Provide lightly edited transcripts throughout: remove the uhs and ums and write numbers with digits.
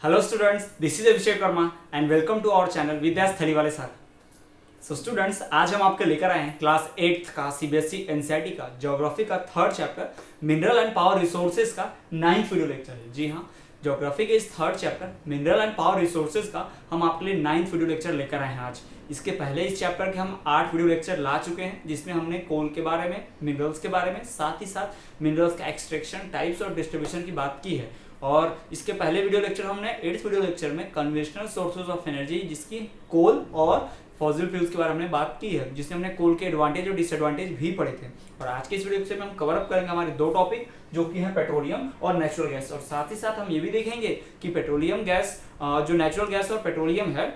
Hello students, this is Abhishek Verma and welcome to our channel विद्यास थलीवाले sir. So students, आज हम आपके लेकर आए हैं क्लास 8th का सीबीएसई एनसीईआरटी का ज्योग्राफी का third chapter mineral and power resources का 9th वीडियो लेक्चर है। जी हाँ, ज्योग्राफी के इस third chapter mineral and power resources का हम आपके लिए 9th वीडियो लेक्चर लेकर आए हैं आज। इसके पहले इस चैप्टर के हम 8 वीडियो लेक्चर ला चुके हैं, जिसमें हमने कोल के बारे में, मिनरल्स के बारे में, साथ ही साथ मिनरल्स का एक्सट्रैक्शन, टाइप्स और डिस्ट्रीब्यूशन की बात की है। और इसके पहले वीडियो लेक्चर हमने 8th वीडियो लेक्चर में कन्वेंशनल सोर्सेज ऑफ एनर्जी, जिसकी कोल और फॉसिल फ्यूल्स के बारे में हमने बात की है, जिसमें हमने कोल के एडवांटेज और डिसएडवांटेज भी पढ़े थे। और आज के इस वीडियो लेक्चर में हम कवर अप करेंगे हमारे दो टॉपिक, जो कि हैं पेट्रोलियम और नेचुरल गैस। और साथ ही साथ हम ये भी देखेंगे कि पेट्रोलियम गैस, जो नेचुरल गैस और पेट्रोलियम है,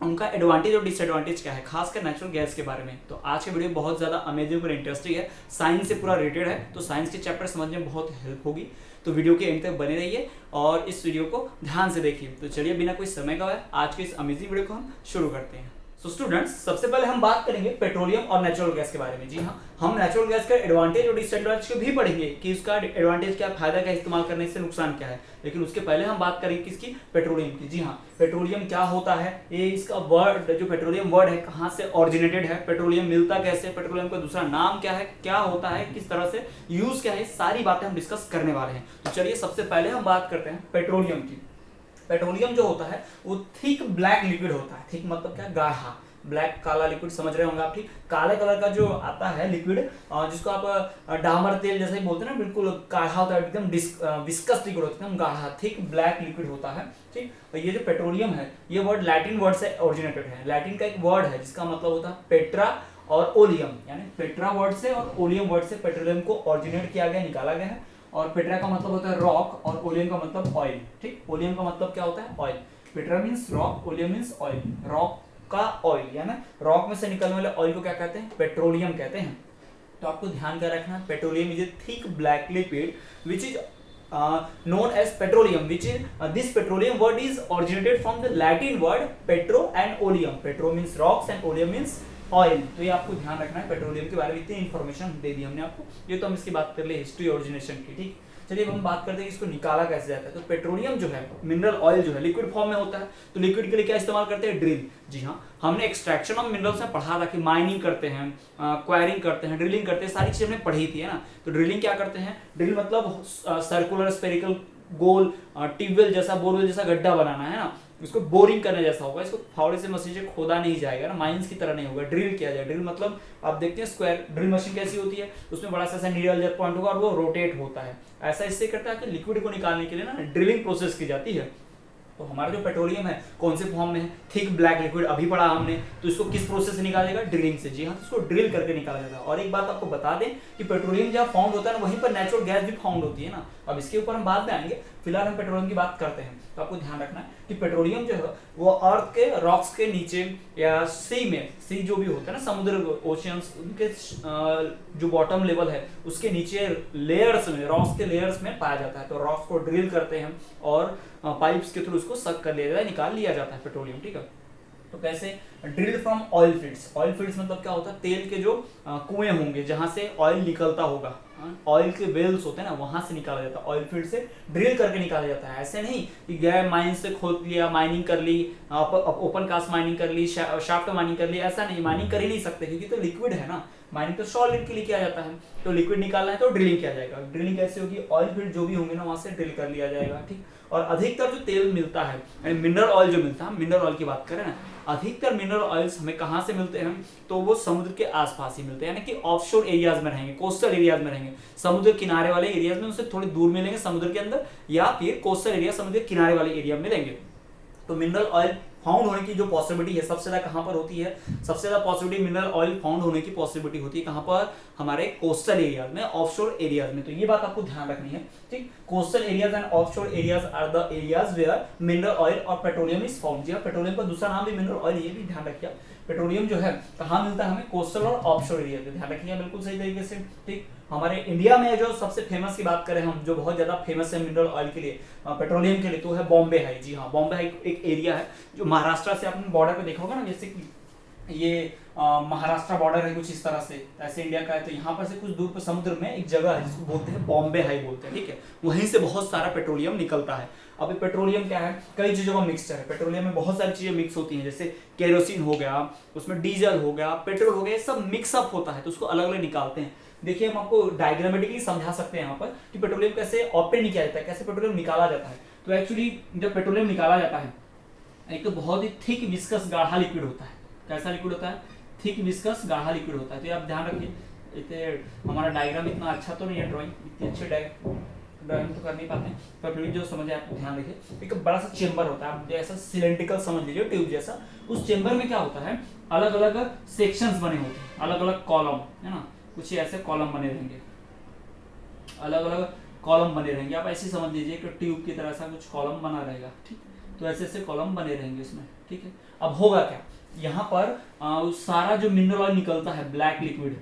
उनका एडवांटेज और डिसएडवांटेज क्या है, खासकर नेचुरल गैस के बारे में। तो आज का वीडियो बहुत ज़्यादा अमेजिंग और इंटरेस्टिंग है, साइंस से पूरा रिलेटेड है, तो साइंस के चैप्टर समझने में बहुत हेल्प होगी। तो वीडियो के एंड तक बने रहिए और इस वीडियो को ध्यान से देखिए। तो चलिए बिना कोई समय गवाए आज के इस अमेजिंग वीडियो को हम शुरू करते हैं। सो स्टूडेंट्स, सबसे पहले हम बात करेंगे पेट्रोलियम और नेचुरल गैस के बारे में। जी हाँ, हम नेचुरल गैस का एडवांटेज और डिसएडवांटेज को भी पढ़ेंगे कि उसका एडवांटेज क्या, फायदा क्या, इस्तेमाल करने से नुकसान क्या है। लेकिन उसके पहले हम बात करेंगे किसकी, पेट्रोलियम की। जी हाँ, पेट्रोलियम क्या होता है, ये इसका वर्ड, जो पेट्रोलियम वर्ड है, कहाँ से ऑरिजिनेटेड है, पेट्रोलियम मिलता कैसे, पेट्रोलियम का दूसरा नाम क्या है, क्या होता है, किस तरह से यूज क्या है, सारी बातें हम डिस्कस करने वाले हैं। तो चलिए सबसे पहले हम बात करते हैं पेट्रोलियम की। पेट्रोलियम जो होता है वो थिक ब्लैक लिक्विड होता है। थिक मतलब क्या, गाढ़ा, ब्लैक काला लिक्विड समझ रहे होंगे आप। ठीक, काले कलर का जो आता है लिक्विड, जिसको आप डामर तेल जैसे ही बोलते हैं ना, बिल्कुल गाढ़ा होता है, एकदम विस्कस लिक्विड होता है, एकदम गाढ़ा, थिक ब्लैक लिक्विड होता है। ठीक, और ये जो पेट्रोलियम है, ये वर्ड लैटिन वर्ड से ओरिजिनेटेड है। लैटिन का एक वर्ड है जिसका मतलब होता है पेट्रा और ओलियम, यानी पेट्रा वर्ड से और ओलियम वर्ड से पेट्रोलियम को ओरिजिनेट किया गया, निकाला गया है। और पेट्रा का मतलब होता है रॉक और ओलियम का मतलब ऑयल। ठीक, ओलियम का मतलब क्या होता है, oil. Petra means rock, oleum means oil. Rock का ऑयल, यानी रॉक में से निकलने वाले ऑयल को क्या कहते हैं, पेट्रोलियम कहते हैं। तो आपको ध्यान क्या रखना है, petroleum is a thick black liquid which is known as petroleum, which is this petroleum word is originated from the Latin word petro and oleum. Petro means rocks and oleum means oil. तो ये आपको ध्यान रखना है। Petroleum के बारे में इतनी इन्फॉर्मेशन दे दी हमने आपको, ये तो हम इसकी बात कर ले हिस्ट्री ओरिजिनेशन की। ठीक, चलिए अब हम बात करते हैं कि इसको निकाला कैसे जाता है। तो पेट्रोलियम जो है, मिनरल ऑयल जो है, लिक्विड फॉर्म में होता है। तो लिक्विड के लिए क्या इस्तेमाल करते हैं, ड्रिल। जी हाँ, हमने एक्सट्रैक्शन ऑफ मिनरल्स में पढ़ा था कि माइनिंग करते हैं, क्वायरिंग करते हैं, ड्रिलिंग करते हैं, सारी चीजें हमने पढ़ी थी, है ना। तो ड्रिलिंग क्या करते हैं, ड्रिल मतलब सर्कुलर स्पेरिकल गोल ट्यूबवेल जैसा, बोरवेल जैसा गड्ढा बनाना, है ना। इसको बोरिंग करने जैसा होगा, इसको फावड़े से मशीन से खोदा नहीं जाएगा ना, माइंस की तरह नहीं होगा, ड्रिल किया जाए। ड्रिल मतलब आप देखते हैं स्क्वायर ड्रिल मशीन कैसी होती है, उसमें बड़ा सा नीडल जेट पॉइंट होगा और वो रोटेट होता है। ऐसा इससे करता है कि लिक्विड को निकालने के लिए ना ड्रिलिंग प्रोसेस की जाती है। तो हमारा जो पेट्रोलियम है कौन से फॉर्म में है, थिक ब्लैक लिक्विड, अभी पढ़ा हमने। तो इसको किस प्रोसेस से निकालेगा, ड्रिलिंग से। जी हाँ, तो इसको ड्रिल करके निकाला जाता है। और एक बात आपको बता दें कि पेट्रोलियम जहाँ फाउंड होता है ना, वहीं पर नेचुरल गैस भी फाउंड होती है ना। अब इसके ऊपर हम बाद में आएंगे, फिलहाल हम पेट्रोलियम की बात करते हैं। तो आपको ध्यान रखना है कि पेट्रोलियम जो है वो अर्थ के रॉक्स के नीचे या सी में, सी जो भी होता है ना, समुद्र, ओशियंस, उनके जो बॉटम लेवल है उसके नीचे लेयर्स में, रॉक्स के लेयर्स में पाया जाता है। तो रॉक्स को ड्रिल करते हैं और पाइप्स के थ्रू उसको सक कर लिया जाता है, निकाल लिया जाता है पेट्रोलियम। ठीक है, तो कैसे, drill from oil fields. Oil fields मतलब क्या होता है, तेल के जो कुएं होंगे जहां से ऑयल निकलता होगा, ऑयल के वेल्स होते हैं ना, वहां से निकाला जाता है। ऑयल फील्ड से ड्रिल करके निकाला जाता है। ऐसे नहीं कि गए माइन से खोद लिया, माइनिंग कर ली, ओपन कास्ट माइनिंग कर ली, शाफ्ट माइनिंग कर ली, ऐसा नहीं, माइनिंग कर ही नहीं सकते क्योंकि तो लिक्विड है ना। माइनिंग तो सॉलिड के लिए किया जाता है, तो लिक्विड निकालना है तो ड्रिलिंग किया जाएगा। ड्रिलिंग कैसे होगी, ऑयल फील्ड जो भी होंगे ना वहां से ड्रिल कर लिया जाएगा। ठीक, और अधिकतर जो तेल मिलता है, मिनरल ऑयल जो मिलता है, मिनरल ऑयल की बात करें ना, अधिकतर मिनरल ऑयल्स हमें कहाँ से मिलते हैं, तो वो समुद्र के आसपास ही मिलते हैं, यानी कि ऑफशोर एरियाज में रहेंगे, कोस्टल एरियाज में रहेंगे। समुद्र किनारे वाले एरियाज में उससे थोड़ी दूर मिलेंगे समुद्र के अंदर, या फिर कोस्टल एरिया, समुद्र किनारे वाले एरिया में मिलेंगे। तो मिनरल ऑयल फाउंड होने की जो पॉसिबिलिटी है सबसे ज्यादा कहां पर होती है, सबसे ज्यादा पॉसिबिलिटी मिनरल ऑयल फाउंड होने की पॉसिबिलिटी होती है कहां पर, हमारे कोस्टल एरियाज में, ऑफशोर एरियाज में। तो ये बात आपको ध्यान रखनी है। ठीक, coastal areas and offshore areas are the areas where mineral oil और पेट्रोलियम इज फाउंड। जी, पेट्रोलियम का दूसरा नाम भी मिनरल ऑयल, ये भी ध्यान रखिए। पेट्रोलियम जो है कहाँ मिलता है हमें, कोस्टल और ऑफशोर एरिया पे, ध्यान रखिए बिल्कुल सही तरीके से। ठीक, हमारे इंडिया में जो सबसे फेमस की बात करें हम, जो बहुत ज्यादा फेमस है मिनरल ऑयल के लिए, पेट्रोलियम के लिए, तो है बॉम्बे है। जी हाँ, बॉम्बे एक एरिया है जो महाराष्ट्र से आपने बॉर्डर पे देखा होगा ना, जैसे कि ये महाराष्ट्र बॉर्डर है कुछ इस तरह से, ऐसे इंडिया का है। तो यहाँ पर से कुछ दूर पर समुद्र में एक जगह है जिसको बोलते हैं बॉम्बे हाई बोलते हैं, ठीक है। वहीं से बहुत सारा पेट्रोलियम निकलता है। अभी पेट्रोलियम क्या है, कई चीजों का मिक्सचर है। पेट्रोलियम में बहुत सारी चीजें मिक्स होती हैं, जैसे केरोसिन हो गया, उसमें डीजल हो गया, पेट्रोल हो गया, ये सब मिक्सअप होता है, तो उसको अलग अलग निकालते हैं। देखिए हम आपको डायग्रामेटिकली समझा सकते हैं यहाँ पर कि पेट्रोलियम कैसे ऑपरेट नहीं किया जाता है, कैसे पेट्रोलियम निकाला जाता है। तो एक्चुअली जब पेट्रोलियम निकाला जाता है, एक तो बहुत ही थिक विस्कस गाढ़ा लिक्विड होता है। कैसा लिक्विड होता है? थिक विस्कस गाढ़ा लिक्विड होता है। तो आप ध्यान रखिए, इतने हमारा डायग्राम इतना अच्छा तो नहीं है, ड्राइंग इतनी अच्छी ड्राइंग तो कर नहीं पाते, पर फिर जो समझे आप ध्यान रखिए। एक बड़ा सा चेंबर होता है, आप ऐसा सिलेंड्रिकल समझ लीजिए, ट्यूब जैसा। उस चेंबर में क्या होता है, अलग अलग सेक्शंस बने होते हैं, अलग अलग कॉलम, है ना, कुछ ऐसे कॉलम बने रहेंगे, अलग अलग कॉलम बने रहेंगे। आप ऐसे समझ लीजिए कि ट्यूब की तरह सा कुछ कॉलम बना रहेगा, ठीक। तो ऐसे ऐसे कॉलम बने रहेंगे इसमें, ठीक है। अब होगा क्या, यहाँ पर सारा जो मिनरल ऑयल निकलता है, black liquid,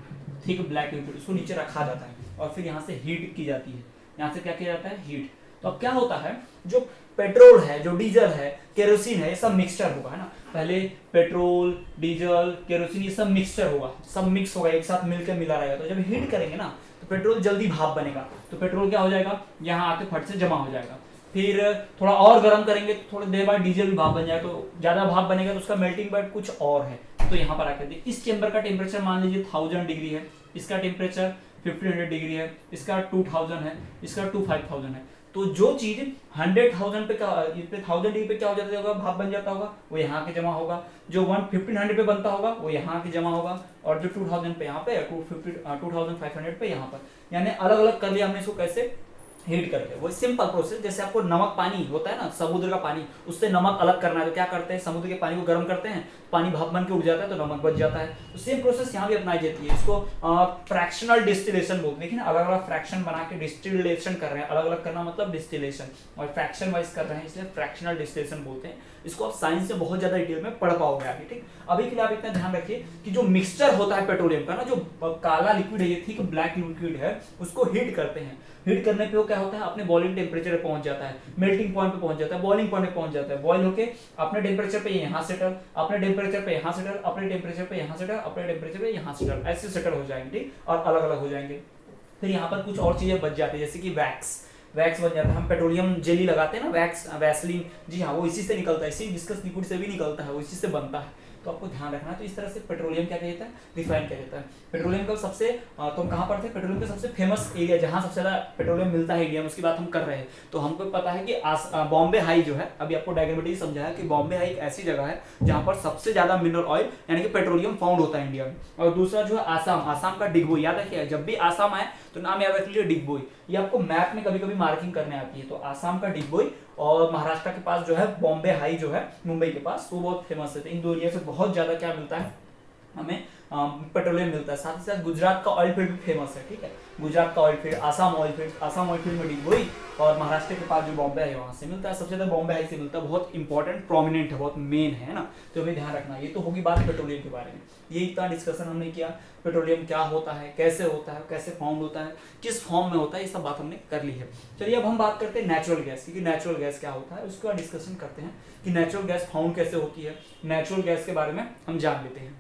thick black liquid, उसको नीचे रखा जाता है और फिर यहाँ से हीट की जाती है। यहाँ से क्या किया जाता है? हीट। तो अब क्या होता है, जो पेट्रोल है, जो डीजल है, केरोसिन है, ये सब मिक्सचर होगा, है ना। पहले पेट्रोल, डीजल, केरोसिन, ये सब मिक्सचर होगा, सब मिक्स होगा, एक साथ मिलकर मिला रहेगा। तो जब हीट करेंगे ना, तो पेट्रोल जल्दी भाप बनेगा, तो पेट्रोल क्या हो जाएगा, यहाँ आके फट से जमा हो जाएगा। फिर थोड़ा और गर्म करेंगे तो थोड़ी देर बाद डीजल भी भाप बन जाएगा, तो ज्यादा भाप बनेगा, तो उसका मेल्टिंग पॉइंट कुछ और है। तो यहाँ पर आकर देखिए, इस चेंबर का टेम्परेचर मान लीजिए 1000 डिग्री है, इसका टेम्परेचर 1500 डिग्री है, इसका 2000 है, इसका 5000 है। तो जो चीज 100,000 पे क्या, 1000 डिग्री पे क्या हो जाता होगा, भाप बन जाता होगा, वो यहाँ के जमा होगा। जो 1500 पे बनता होगा वो यहाँ के जमा होगा, और जो 2000 पे यहाँ पे, 2500 पे यहाँ पर, यानी अलग अलग कर लिया हमने इसको। कैसे? हीट करके। वो सिंपल प्रोसेस, जैसे आपको नमक पानी होता है ना, समुद्र का पानी, उससे नमक अलग करना है, तो क्या करते हैं, समुद्र के पानी को गर्म करते हैं, पानी भाप बन के उड़ जाता है, तो नमक बच जाता है। तो सेम प्रोसेस यहाँ भी अपनाई जाती है। इसको फ्रैक्शनल डिस्टिलेशन बोलते हैं। देखिए ना, अलग अलग फ्रैक्शन बना के डिस्टिलेशन कर रहे हैं, अलग अलग करना मतलब डिस्टिलेशन, और फ्रैक्शन वाइज कर रहे हैं, इसलिए फ्रैक्शनल डिस्टिलेशन बोलते हैं। इसको आप साइंस में बहुत ज्यादा डिटेल में पढ़ पाओगे आगे, ठीक। अभी के लिए आप इतना ध्यान रखिए कि जो मिक्सचर होता है पेट्रोलियम का ना, जो काला लिक्विड है, ये थिक ब्लैक लिक्विड है, उसको हीट करते हैं। हीट करने पे वो क्या होता है, अपने बॉइलिंग टेम्परेचर पे पहुंच जाता है, मेल्टिंग पॉइंट पे पहुंच जाता है, बॉइलिंग पॉइंट पे पहुंच जाता है, बॉइल होके अपने टेम्परेचर पे यहाँ सेटल, अपने टेम्परेचर पे यहाँ सेटल, अपने टेम्परेचर पे यहाँ सेटल, अपने टेम्परेचर पे यहाँ सेटल, ऐसे सेटल हो जाएंगे, ठीक, और अलग अलग हो जाएंगे। फिर यहाँ पर कुछ और चीजें बच जाती है, जैसे कि वैक्स बन जाता है। हम पेट्रोलियम जेली लगाते हैं ना, वैसलीन, जी हाँ, वो इसी से निकलता है, इसी विस्कस लिक्विड से भी निकलता है, वो इसी से बनता है। तो आपको ध्यान रखना है। तो इस तरह से पेट्रोलियम क्या कहता है, रिफाइन क्या कहता है। पेट्रोलियम का सबसे तो हम कहाँ पर थे, पेट्रोलियम का सबसे फेमस एरिया जहाँ सबसे ज्यादा पेट्रोलियम मिलता है इंडिया में, उसकी बात हम कर रहे हैं। तो हमको पता है कि बॉम्बे हाई जो है, अभी आपको डायग्रामेटिकली समझाया कि बॉम्बे हाई एक ऐसी जगह है जहाँ पर सबसे ज्यादा मिनरल ऑयल यानी कि पेट्रोलियम फाउंड होता है इंडिया में। और दूसरा जो है आसाम का डिगबोई, याद रखिए, जब भी आसाम आए तो नाम याद रख लीजिए, डिगबोई। ये आपको मैप में कभी कभी मार्किंग करने आती है। तो आसाम का डिगबोई और महाराष्ट्र के पास जो है बॉम्बे हाई जो है मुंबई के पास, वो बहुत फेमस है। तो इन दो एरिया से बहुत ज्यादा क्या मिलता है हमें, पेट्रोलियम मिलता है। साथ ही साथ गुजरात का ऑयल फील्ड भी फेमस है, ठीक है। गुजरात का oil field, Assam oil field में डिगबोई, और महाराष्ट्र के पास जो बॉम्बे है वहां से मिलता है। सबसे ज्यादा बॉम्बे हाई से मिलता है, बहुत इंपॉर्टेंट, प्रोमिनेंट है, बहुत मेन है ना। तो हमें ध्यान रखना। ये तो होगी बात पेट्रोलियम के बारे में। ये इतना डिस्कशन हमने किया, पेट्रोलियम क्या होता है, कैसे होता है, कैसे फाउंड होता है, किस फॉर्म में होता है, ये सब बात हमने कर ली है। चलिए अब हम बात करते हैं नेचुरल गैस की, नेचुरल गैस क्या होता है, उसका डिस्कशन करते हैं कि नेचुरल गैस फाउंड कैसे होती है। नेचुरल गैस के बारे में हम जान लेते हैं।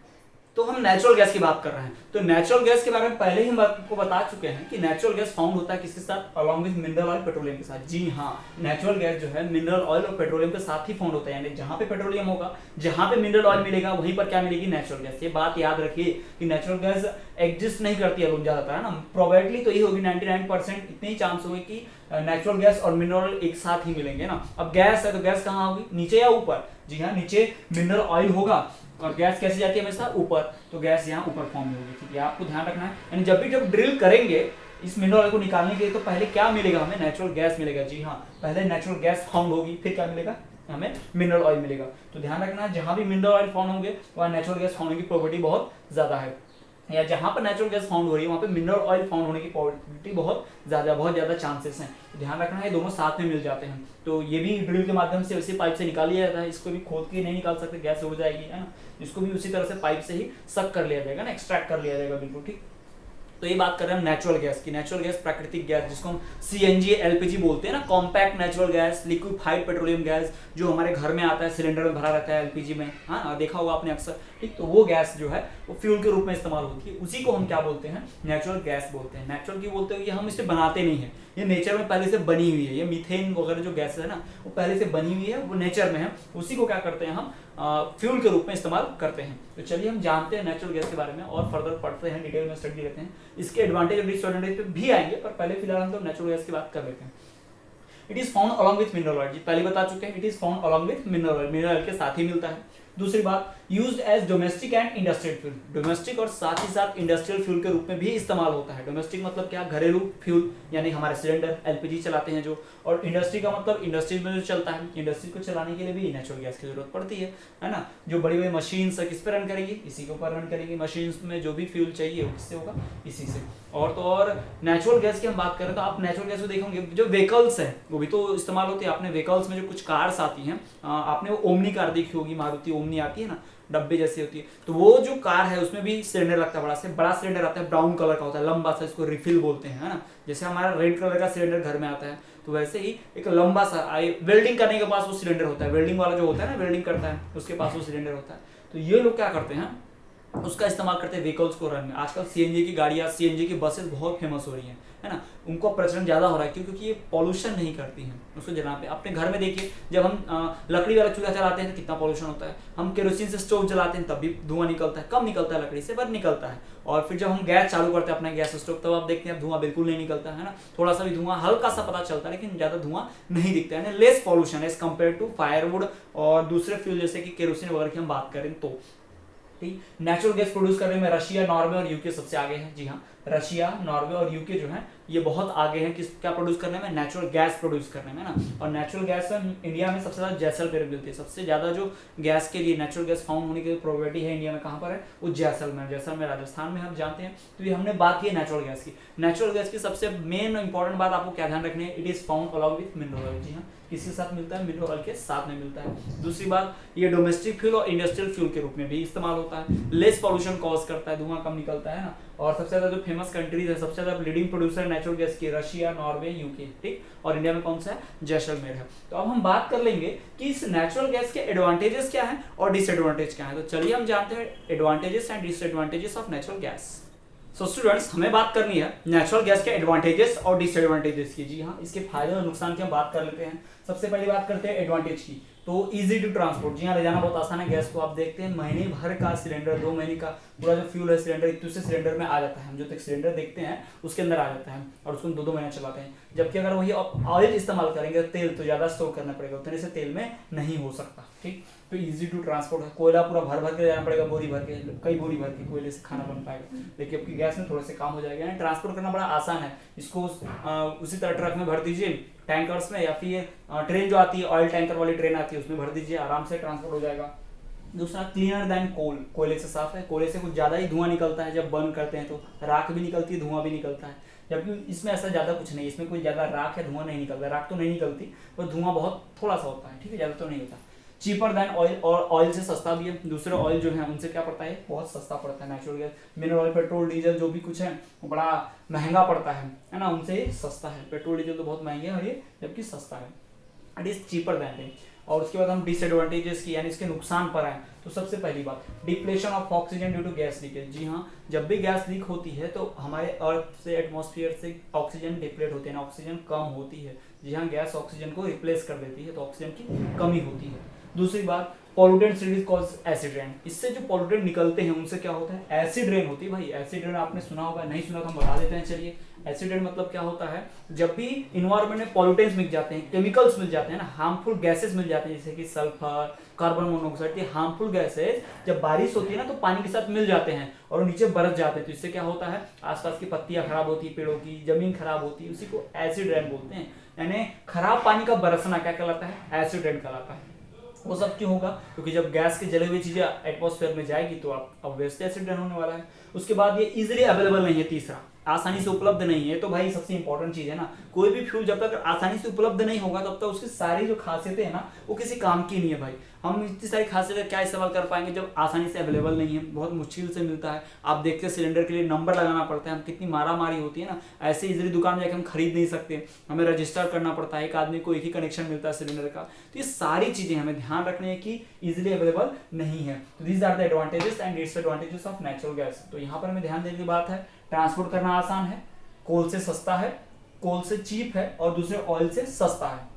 तो हम नेचुरल गैस की बात कर रहे हैं। तो नेचुरल गैस के बारे में पहले ही हम आपको बता चुके हैं कि नेचुरल गैस फाउंड होता है किसके साथ, along with mineral oil, petroleum के साथ। जी हाँ, नेचुरल गैस जो है मिनरल ऑयल और पेट्रोलियम के साथ ही फाउंड होता है। यानी जहां पे पेट्रोलियम होगा, जहां पे मिनरल ऑयल मिलेगा, वहीं पर क्या मिलेगी, नेचुरल गैस। ये बात याद रखिए कि नेचुरल गैस एग्जिस्ट नहीं करती है ज्यादातर, है ना। प्रोबेबिलिटी तो ये होगी 99%, इतने ही चांस होंगे कि नेचुरल गैस और मिनरल एक साथ ही मिलेंगे ना। अब गैस है तो गैस कहाँ होगी, नीचे या ऊपर। जी हाँ, नीचे मिनरल ऑयल होगा और गैस कैसे जाती है हमेशा ऊपर, तो गैस यहाँ ऊपर फॉर्म में होगी, ठीक है। आपको ध्यान रखना है। यानी जब ड्रिल करेंगे इस मिनरल ऑयल को निकालने के लिए, तो पहले क्या मिलेगा हमें, नेचुरल गैस मिलेगा। जी हाँ, पहले नेचुरल गैस फाउंड होगी, फिर क्या मिलेगा हमें, मिनरल ऑयल मिलेगा। तो ध्यान रखना, जहां भी मिनरल ऑयल फाउंड होंगे वहां नेचुरल गैस फाउंड होने की प्रोबेबिलिटी बहुत ज्यादा है, या जहां पर नेचुरल गैस फाउंड हो रही है वहां पे मिनरल ऑयल फाउंड होने की प्रोबेबिलिटी बहुत ज्यादा चांसेस हैं। तो ध्यान रखना है, दोनों साथ में मिल जाते हैं। तो ये भी ड्रिल के माध्यम से उसी पाइप से निकाल लिया जाता है। इसको भी खोद के नहीं निकाल सकते, गैस हो जाएगी, है ना। इसको भी उसी तरह से पाइप से ही सक कर लिया जाएगा ना, एक्सट्रैक्ट कर लिया जाएगा, बिल्कुल ठीक। तो ये बात कर रहे हैं हम नेचुरल गैस की। नेचुरल गैस प्राकृतिक गैस जिसको हम सीएनजी एलपीजी बोलते हैं ना, compact natural gas, liquefied petroleum gas, जो हमारे घर में आता है, सिलेंडर में भरा रहता है एलपीजी में, हाँ देखा होगा आपने अक्सर, ठीक। तो वो गैस जो है वो फ्यूल के रूप में इस्तेमाल होती है, उसी को हम क्या बोलते हैं, नेचुरल गैस बोलते हैं। नेचुरल की बोलते हैं कि हम इसे बनाते नहीं है, ये नेचर में पहले से बनी हुई है। ये मीथेन वगैरह जो गैस है ना, वो पहले से बनी हुई है, वो नेचर में है, उसी को क्या करते हैं हम फ्यूल के रूप में इस्तेमाल करते हैं। तो चलिए हम जानते हैं नेचुरल गैस के बारे में और फर्दर पढ़ते हैं, डिटेल में स्टडी लेते हैं, इसके एडवांटेज और डिसएडवांटेज पे भी आएंगे, पर पहले फिलहाल हम तो नेचुरल गैस की बात कर लेते हैं। It is found along with mineral oil, पहले बता चुके हैं, it is found along with mineral oil, mineral oil के साथ ही मिलता है। दूसरी बात, used as domestic and industrial fuel, domestic और साथ ही साथ इंडस्ट्रियल फ्यूल के रूप में भी इस्तेमाल होता है। डोमेस्टिक मतलब क्या, घरेलू फ्यूल, यानी हमारे सिलेंडर एलपीजी चलाते हैं जो, और इंडस्ट्री का मतलब इंडस्ट्री में जो चलता है, इंडस्ट्री को चलाने के लिए भी नेचुरल गैस की जरूरत पड़ती है ना। जो बड़ी बड़ी मशीन किस पे रन करेंगी, इसी के ऊपर रन करेंगी, मशीन में जो भी फ्यूल चाहिए वो किससे होगा, इसी से। और तो और नेचुरल गैस की हम बात करें तो आप नेचुरल गैस को देखोगे, जो व्हीकल्स है वो भी तो इस्तेमाल होती है। आपने व्हीकल्स में जो कुछ कार्स आती हैं, आपने वो ओमनी कार देखी होगी, मारुति ओमनी आती है ना, डब्बे जैसी होती है, तो वो जो कार है उसमें भी सिलेंडर लगता है, बड़ा सिलेंडर आता है, ब्राउन कलर का होता है, लंबा सा, इसको रिफिल बोलते हैं, है ना। जैसे हमारा रेड कलर का सिलेंडर घर में आता है, तो वैसे ही एक लंबा सा वेल्डिंग करने के पास वो सिलेंडर होता है, वेल्डिंग वाला जो होता है ना, वेल्डिंग करता है, उसके पास वो सिलेंडर होता है। तो ये लोग क्या करते हैं, उसका इस्तेमाल करते हैं व्हीकल्स को रन में। आजकल सीएनजी की गाड़ियां, सीएनजी की बसेस बहुत फेमस हो रही हैं, है ना, उनको प्रचलन ज्यादा हो रहा है, क्यों, क्योंकि ये पॉल्यूशन नहीं करती हैं उसको जला पे। अपने घर में देखिए, जब हम लकड़ी वाला चूल्हा चलाते हैं तो कितना पॉल्यूशन होता है, हम केरोसिन से स्टोव जलाते हैं तब भी धुआं निकलता है, कम निकलता है लकड़ी से, पर निकलता है। और फिर जब हम गैस चालू करते हैं अपना गैस स्टोव, तब आप देखते हैं धुआं बिल्कुल नहीं निकलता है ना, थोड़ा सा भी धुआं हल्का सा पता चलता है, लेकिन ज्यादा धुआं नहीं दिखता है, less pollution as compare to firewood और दूसरे फ्यूल जैसे कि केरोसिन वगैरह की हम बात करें तो। ठीक, नेचुरल गैस प्रोड्यूस करने में रशिया, नॉर्वे और यूके सबसे आगे है। जी हाँ, रशिया, नॉर्वे और यूके जो है ये बहुत आगे हैं किस क्या प्रोड्यूस करने में, नेचुरल गैस प्रोड्यूस करने में ना। और नेचुरल गैस इंडिया में सबसे ज्यादा जैसलमेर में मिलती है, सबसे ज्यादा जो गैस के लिए नेचुरल गैस फाउंड होने की प्रोबेबिलिटी है इंडिया में, कहाँ पर है, वो जैसलमेर राजस्थान में हम जानते हैं। तो ये हमने बात की है नेचुरल गैस की। नेचुरल गैस की सबसे मेन इंपॉर्टेंट बात आपको क्या ध्यान रखनी है, it is found along with mineral oil. जी हाँ, किसके साथ मिलता है, मिनरल ऑयल के साथ में मिलता है। दूसरी बात, ये डोमेस्टिक फ्यूल और इंडस्ट्रियल फ्यूल के रूप में भी इस्तेमाल होता है, लेस पॉल्यूशन कॉज करता है, धुआं कम निकलता है ना। और सबसे ज्यादा जो फेमस कंट्रीज है, सबसे ज्यादा लीडिंग प्रोड्यूसर नेचुरल गैस की रशिया, नॉर्वे, यूके, ठीक। और इंडिया में कौन सा है, जैसलमेर है। तो अब हम बात कर लेंगे कि इस नेचुरल गैस के एडवांटेजेस क्या हैं और डिसएडवांटेज क्या है। तो चलिए हम जानते हैं advantages and disadvantages of natural gas. So students, हमें बात करनी है नेचुरल गैस के एडवांटेजेस और डिसएडवांटेजेस की। जी हाँ, इसके फायदे और नुकसान की हम बात कर लेते हैं। सबसे पहले बात करते हैं एडवांटेज की, तो इजी टू ट्रांसपोर्ट। जी हाँ, ले जाना बहुत आसान है गैस को। आप देखते हैं महीने भर का सिलेंडर, 2 महीने का पूरा जो फ्यूल है सिलेंडर, एक दूसरे सिलेंडर में आ जाता है। हम जो तक सिलेंडर देखते हैं उसके अंदर आ जाता है और उसको 2-2 महीने चलाते हैं। जबकि अगर वही ऑयल इस्तेमाल करेंगे, तेल, तो ज्यादा स्टोर करना पड़ेगा, उतने से तेल में नहीं हो सकता, ठीक। तो इजी टू ट्रांसपोर्ट है। कोयला पूरा भर भर के जाना पड़ेगा, बोरी भर के, कई बोरी भर के कोयले से खाना बन पाएगा। देखिए आपकी गैस में थोड़े से काम हो जाएगा, ट्रांसपोर्ट करना बड़ा आसान है। इसको उसी तरह ट्रक में भर दीजिए, टैंकर्स में, या फिर ट्रेन जो आती है, ऑयल टैंकर वाली ट्रेन आती है, उसमें भर दीजिए, आराम से ट्रांसपोर्ट हो जाएगा। दूसरा, क्लीनर देन कोल, कोयले से साफ है। कोयले से कुछ ज्यादा ही धुआं निकलता है, जब बर्न करते हैं तो राख भी निकलती है, धुआं भी निकलता है। जबकि इसमें ऐसा ज्यादा कुछ नहीं, इसमें कोई ज्यादा राख या धुआं नहीं निकलता, राख तो नहीं निकलती, पर धुआं बहुत थोड़ा सा होता है, ठीक है, ज्यादा तो नहीं होता। चीपर देन ऑयल, और ऑयल से सस्ता भी है। दूसरे ऑयल जो है उनसे क्या पड़ता है, बहुत सस्ता पड़ता है। Natural gas, mineral oil, petrol, diesel जो भी कुछ है वो बड़ा महंगा पड़ता है ना, उनसे सस्ता है। पेट्रोल डीजल तो बहुत महंगे हैं और ये जबकि सस्ता है, इट इज चीपर देन। और उसके बाद हम डिसएडवांटेजेस की यानी इसके नुकसान पर आए, तो सबसे पहली बात, depletion of oxygen due to gas leakage. जी हाँ, जब भी गैस लीक होती है तो हमारे अर्थ से, एटमॉस्फेयर से ऑक्सीजन डिप्लेट होती है ना, ऑक्सीजन कम होती है। जी हाँ, गैस ऑक्सीजन को रिप्लेस कर देती है, तो ऑक्सीजन की कमी होती है। दूसरी बात, pollutants release cause acid rain. इससे जो पॉल्यूटेंट निकलते हैं उनसे क्या होता है, एसिड रेन होती है। भाई एसिड रेन आपने सुना होगा, नहीं सुना तो हम बता देते हैं। चलिए, एसिड रेन मतलब क्या होता है, जब भी इन्वायरमेंट में पॉल्यूटेंट्स मिल जाते हैं, केमिकल्स मिल जाते हैं ना, हार्मफुल गैसेस मिल जाते हैं, जैसे कि सल्फर, कार्बन मोनोऑक्साइड, ये हार्मफुल गैसेस जब बारिश होती है ना तो पानी के साथ मिल जाते हैं और नीचे बरस जाते हैं। तो इससे क्या होता है, आसपास की पत्तियां खराब होती है, पेड़ों की जमीन खराब होती है, उसी को एसिड रेन बोलते हैं। यानी खराब पानी का बरसना क्या कहलाता है, एसिड रेन कहलाता है। वो सब क्यों होगा, क्योंकि जब गैस की जले हुई चीजें एटमॉस्फेयर में जाएगी तो अब ऑब्वियसली एसिड रेन होने वाला है। उसके बाद ये इजीली अवेलेबल नहीं है। तीसरा, आसानी से उपलब्ध नहीं है, तो भाई सबसे इंपॉर्टेंट चीज है ना, कोई भी फ्यूल जब तक आसानी से उपलब्ध नहीं होगा तब तक उसकी सारी जो खासियतें है ना वो किसी काम की नहीं है भाई। हम इतनी सारी खासियतें क्या इस्तेमाल कर पाएंगे जब आसानी से अवेलेबल नहीं है, बहुत मुश्किल से मिलता है। आप देखते हैं सिलेंडर के लिए नंबर लगाना पड़ता है, हम कितनी मारामारी होती है ना, ऐसे इजीली दुकान में जाकर हम खरीद नहीं सकते, हमें रजिस्टर करना पड़ता है, एक आदमी को एक ही कनेक्शन मिलता है सिलेंडर का। तो ये सारी चीजें हमें ध्यान रखनी है कि इजीली अवेलेबल नहीं है। तो these are the advantages and disadvantages of natural gas. तो यहाँ पर हमें ध्यान देने की बात है, ट्रांसपोर्ट करना आसान है, कोल से सस्ता है, कोल से चीप है और दूसरे ऑयल से सस्ता है।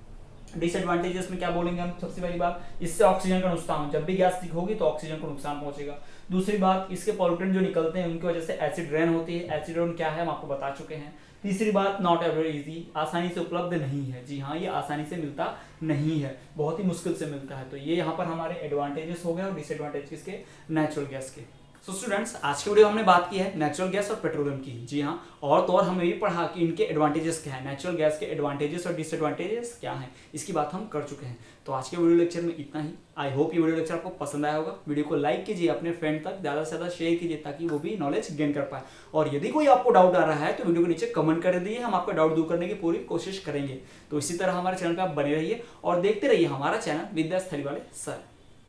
डिसएडवांटेजेस में क्या बोलेंगे हम, सबसे पहली बात इससे ऑक्सीजन का नुकसान, जब भी गैस लीक होगी तो ऑक्सीजन को नुकसान पहुंचेगा। दूसरी बात इसके पॉल्यूटेंट जो निकलते हैं उनकी वजह से एसिड रेन होती है, एसिड रेन क्या है हम आपको बता चुके हैं। तीसरी बात नॉट एवर इजी, आसानी से उपलब्ध नहीं है। जी हाँ, ये आसानी से मिलता नहीं है, बहुत ही मुश्किल से मिलता है। तो ये यहाँ पर हमारे एडवांटेजेस हो गए और डिसएडवांटेज किसके, नेचुरल गैस के। सो स्टूडेंट्स, आज की वीडियो हमने बात की है नेचुरल गैस और पेट्रोलियम की। जी हाँ, और तो और हमने भी पढ़ा कि इनके एडवांटेजेस क्या है, नेचुरल गैस के एडवांटेजेस और डिसएडवांटेजेस क्या हैं, इसकी बात हम कर चुके हैं। तो आज के वीडियो लेक्चर में इतना ही। आई होप ये वीडियो लेक्चर आपको पसंद आया होगा। वीडियो को लाइक कीजिए, अपने फ्रेंड तक ज़्यादा से ज़्यादा शेयर कीजिए ताकि वो भी नॉलेज गेन कर पाए। और यदि कोई आपको डाउट आ रहा है तो वीडियो के नीचे कमेंट कर दीजिए, हम आपका डाउट दूर करने की पूरी कोशिश करेंगे। तो इसी तरह हमारे चैनल पर आप बने रहिए और देखते रहिए हमारा चैनल विद्यास थलीवाले सर।